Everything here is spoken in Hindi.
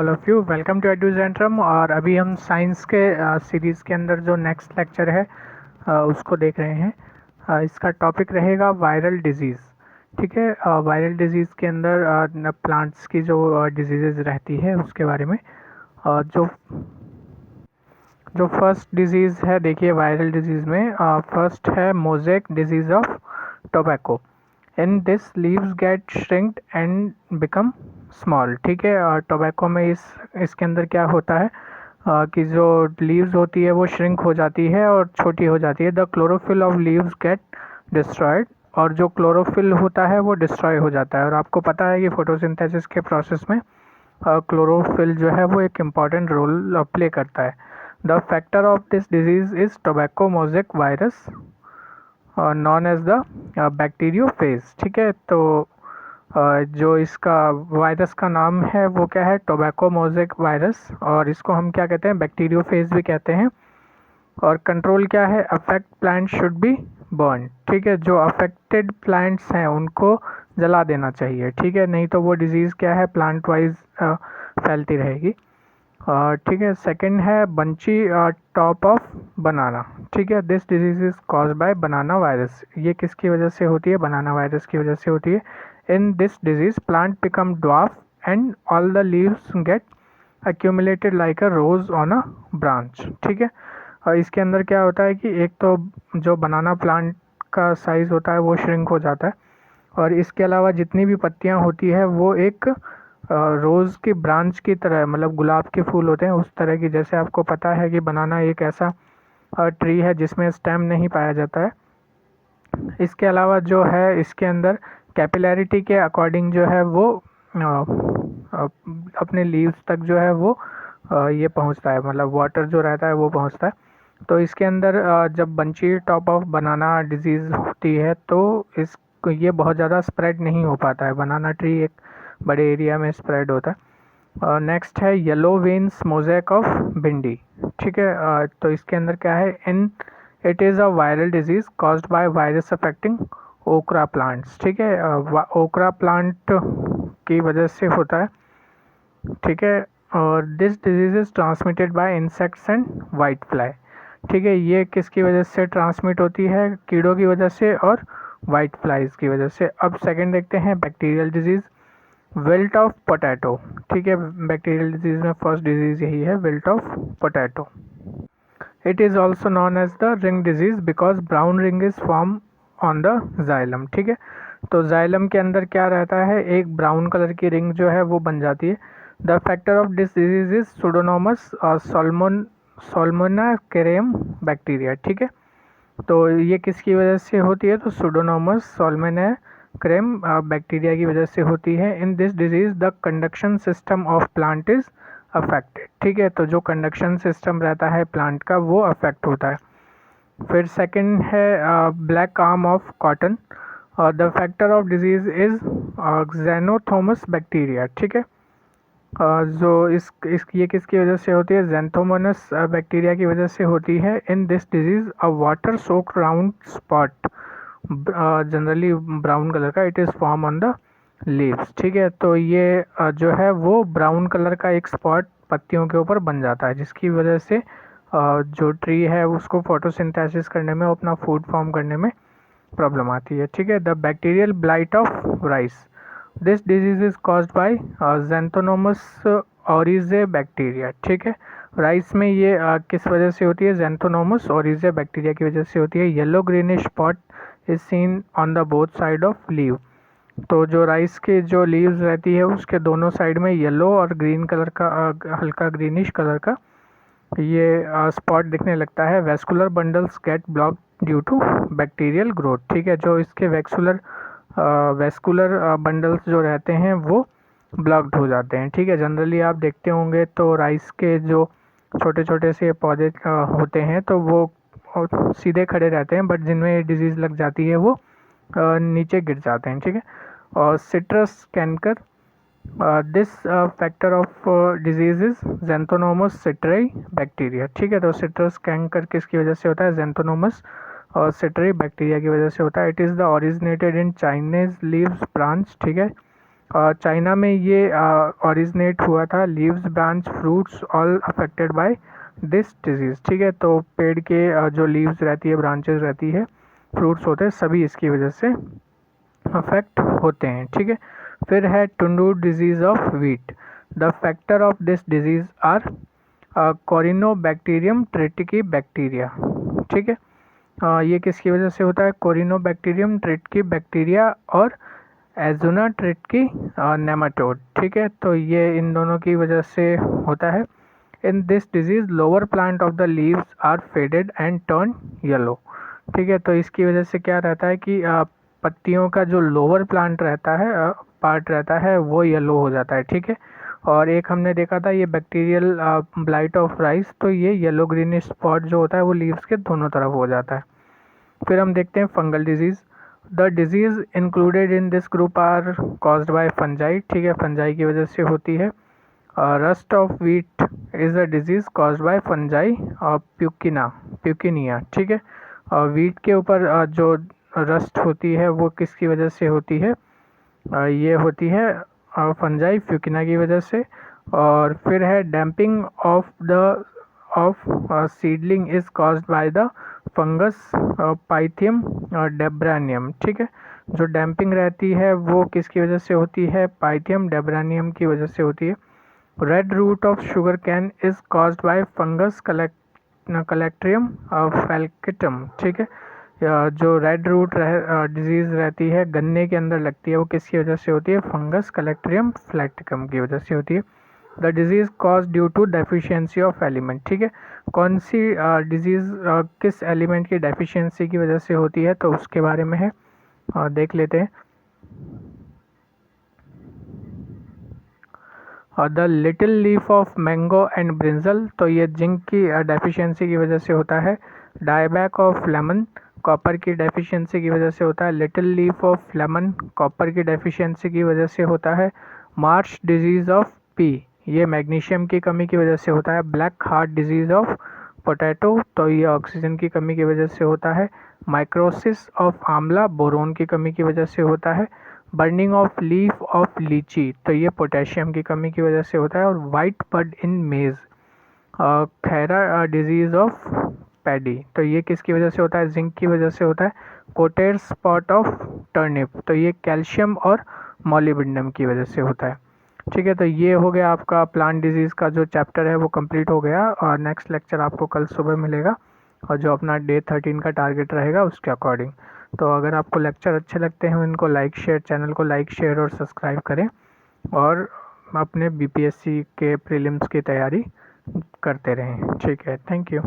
All of you welcome to एडुजेंट्रम। और अभी हम साइंस के सीरीज़ के अंदर जो नेक्स्ट लेक्चर है उसको देख रहे हैं। इसका टॉपिक रहेगा वायरल डिजीज़। ठीक है, वायरल डिजीज़ के अंदर प्लांट्स की जो डिजीज़ रहती है उसके बारे में। जो जो फर्स्ट डिजीज़ है, देखिए वायरल डिजीज़ में फर्स्ट है mosaic disease of tobacco. In this leaves gate shrinked and become small. ठीक है, और टोबैको में इसके अंदर क्या होता है कि जो लीव्स होती है वो श्रिंक हो जाती है और छोटी हो जाती है। The chlorophyll of leaves get destroyed, और जो क्लोरोफिल होता है वो डिस्ट्रॉय हो जाता है। और आपको पता है कि फोटोसिंथेसिस के प्रोसेस में क्लोरोफिल जो है वो एक इम्पॉर्टेंट रोल प्ले करता है। The factor of this disease is tobacco mosaic virus known as the bacteriophage. ठीक है, तो जो इसका वायरस का नाम है वो क्या है, टोबैको मोज़ेक वायरस, और इसको हम क्या कहते हैं, बैक्टीरियोफेज भी कहते हैं। और कंट्रोल क्या है, affect plant should be burn. ठीक है, जो अफेक्टेड प्लांट्स हैं उनको जला देना चाहिए। ठीक है, नहीं तो वो डिजीज़ क्या है, प्लांट वाइज फैलती रहेगी। ठीक है, सेकंड है बंची टॉप ऑफ बनाना। ठीक है, this disease is cause by banana virus. ये किसकी वजह से होती है, बनाना वायरस की वजह से होती है। In this disease plant become dwarf and all the leaves get accumulated like a rose on a branch. ठीक है, और इसके अंदर क्या होता है कि एक तो जो बनाना प्लांट का साइज़ होता है वो श्रिंक हो जाता है, और इसके अलावा जितनी भी पत्तियां होती है वो एक रोज़ की ब्रांच की तरह, मतलब गुलाब के फूल होते हैं उस तरह की। जैसे आपको पता है कि बनाना एक ऐसा ट्री है जिसमें स्टेम नहीं पाया जाता है। इसके अलावा जो है इसके अंदर कैपिलैरिटी के अकॉर्डिंग जो है वो अपने लीव्स तक जो है वो ये पहुंचता है, मतलब वाटर जो रहता है वो पहुंचता है। तो इसके अंदर जब bunchy top of banana disease होती है तो इस ये बहुत ज़्यादा स्प्रेड नहीं हो पाता है। बनाना ट्री एक बड़े एरिया में स्प्रेड होता है। नेक्स्ट है येलो वेन्स मोज़ेक ऑफ भिंडी। ठीक है, तो इसके अंदर क्या है, in it is a viral disease caused by virus affecting ओकरा प्लांट्स। ठीक है, ओकरा प्लांट की वजह से होता है। ठीक है, और this disease is transmitted by insects and white fly. ठीक है, ये किसकी वजह से ट्रांसमिट होती है, कीड़ों की वजह से और वाइट फ्लाइज की वजह से। अब सेकंड देखते हैं bacterial disease, wilt of potato. ठीक है, बैक्टीरियल डिजीज़ में फर्स्ट डिजीज़ यही है, wilt of potato. It is also known as the ring disease because brown ring is form on the xylem. ठीक है, तो जाइलम के अंदर क्या रहता है, एक ब्राउन कलर की रिंग जो है वो बन जाती है। The factor of this disease is pseudomonas solanacearum bacteria. ठीक है, तो ये किसकी वजह से होती है, तो सुडोनोमस सोल्मोना कैरियम बैक्टीरिया की वजह से होती है। In this disease the conduction system of plant is affected. ठीक है, तो जो कंडक्शन सिस्टम रहता है प्लांट का वो अफेक्ट होता है। फिर सेकंड है black arm of cotton, the factor of disease is xanthomonas bacteria. ठीक है, जो इस ये किसकी वजह से होती है, जेंथोमोनस बैक्टीरिया की वजह से होती है। In this disease a water soaked round spot, generally brown colour का, it is form on the leaves. ठीक है, तो ये जो है वो ब्राउन कलर का एक स्पॉट पत्तियों के ऊपर बन जाता है, जिसकी वजह से जो ट्री है उसको फोटोसिंथेसिस करने में, अपना फूड फॉर्म करने में प्रॉब्लम आती है। ठीक है, the bacterial blight of rice, this disease is caused by xanthomonas oryzae bacteria. ठीक है, राइस में ये किस वजह से होती है, जेंथोनोमस ओरिजे बैक्टीरिया की वजह से होती है। Yellow greenish spot is seen on the both side of leave, तो जो राइस के जो लीव्स रहती है उसके दोनों साइड में येलो और ग्रीन कलर का हल्का ग्रीनिश कलर का ये स्पॉट दिखने लगता है। Vascular bundles get block due to bacterial growth. ठीक है, जो इसके वेस्कुलर बंडल्स जो रहते हैं वो ब्लॉक्ड हो जाते हैं। ठीक है, जनरली आप देखते होंगे तो राइस के जो छोटे छोटे से पौधे होते हैं तो वो सीधे खड़े रहते हैं, बट जिनमें डिजीज़ लग जाती है वो नीचे गिर जाते हैं। ठीक है, और citrus canker, this factor of disease is xanthomonas citri bacteria. ठीक है, तो सिट्रस कैंकर किसकी वजह से होता है, जेंथोनोमस और सिट्राई बैक्टीरिया की वजह से होता है। It is the originated in Chinese leaves branch. ठीक है, चाइना में ये ओरिजिनेट हुआ था। Leaves, branch, fruits all affected by this disease. ठीक है, तो पेड़ के जो लीव्स रहती है, ब्रांचेस रहती है, फ्रूट्स होते हैं, सभी इसकी वजह से अफेक्ट होते हैं। ठीक है, फिर है tundu disease of wheat. The factor of this disease are corynebacterium tritici bacteria. ठीक है, ये किसकी वजह से होता है? कोरिनोबैक्टीरियम ट्रिटिकी बैक्टीरिया और एजुना ट्रिटिकी नेमाटोड। ठीक है, तो ये इन दोनों की वजह से होता है। In this disease lower plant of the leaves are faded and turn yellow. ठीक है, तो इसकी वजह से क्या रहता है कि पत्तियों का जो लोअर प्लांट रहता है, पार्ट रहता है, वो येलो हो जाता है। ठीक है, और एक हमने देखा था ये बैक्टीरियल ब्लाइट ऑफ राइस, तो ये येलो ग्रीन स्पॉट जो होता है वो लीव्स के दोनों तरफ हो जाता है। फिर हम देखते हैं fungal disease. The disease included in this group are caused by fungi. ठीक है, फंजाई की वजह से होती है। Rust of wheat is a disease caused by fungi और प्यूकिनिया। ठीक है, व्हीट के ऊपर जो रस्ट होती है वो किसकी वजह से होती है? ये होती है फंजाई प्यूकिना की वजह से। और फिर है damping off seedling is caused by the fungus pythium debaryanum. ठीक है, जो डैम्पिंग रहती है वो किसकी वजह से होती है? पाइथियम डेब्रानियम की वजह से होती है। Red rot of sugarcane is caused by fungus colletotrichum falcatum. ठीक है, जो रेड रूट डिजीज़ रहती है, गन्ने के अंदर लगती है, वो किसकी वजह से होती है? फंगस कलेक्ट्रियम फ्लैक्टिकम की वजह से होती है। The disease cause due to deficiency of element. ठीक है, कौन सी डिजीज़ किस एलिमेंट की डेफिशिएंसी की वजह से होती है, तो उसके बारे में है, देख लेते हैं। The little leaf of mango and brinjal, तो ये जिंक की डेफिशिएंसी की वजह से होता है। डायबैक ऑफ लेमन, कॉपर की डेफिशिएंसी की वजह से होता है। Little leaf of lemon, copper की डेफिशिएंसी की वजह से होता है। मार्च डिजीज़ ऑफ पी, ये मैग्नीशियम की कमी की वजह से होता है। Black heart disease of potato, तो ये ऑक्सीजन की कमी की वजह से होता है। माइक्रोसिस ऑफ आंवला, बोरोन की कमी की वजह से होता है। बर्निंग ऑफ लीफ ऑफ लीची, तो ये पोटेशियम की कमी की वजह से होता है। और वाइट बड इन मेज, खैरा डिजीज़ ऑफ पैडी, तो ये किसकी वजह से होता है? जिंक की वजह से होता है। कोटेर स्पॉट ऑफ टर्निप, तो ये कैल्शियम और मॉलिब्डेनम की वजह से होता है। ठीक है, तो ये हो गया आपका प्लांट डिजीज़ का जो चैप्टर है वो कंप्लीट हो गया। और नेक्स्ट लेक्चर आपको कल सुबह मिलेगा, और जो अपना डे 13 का टारगेट रहेगा उसके अकॉर्डिंग। तो अगर आपको लेक्चर अच्छे लगते हैं इनको लाइक शेयर, चैनल को लाइक शेयर और सब्सक्राइब करें, और अपने बीपीएससी के प्रीलिम्स की तैयारी करते रहें। ठीक है, थैंक यू।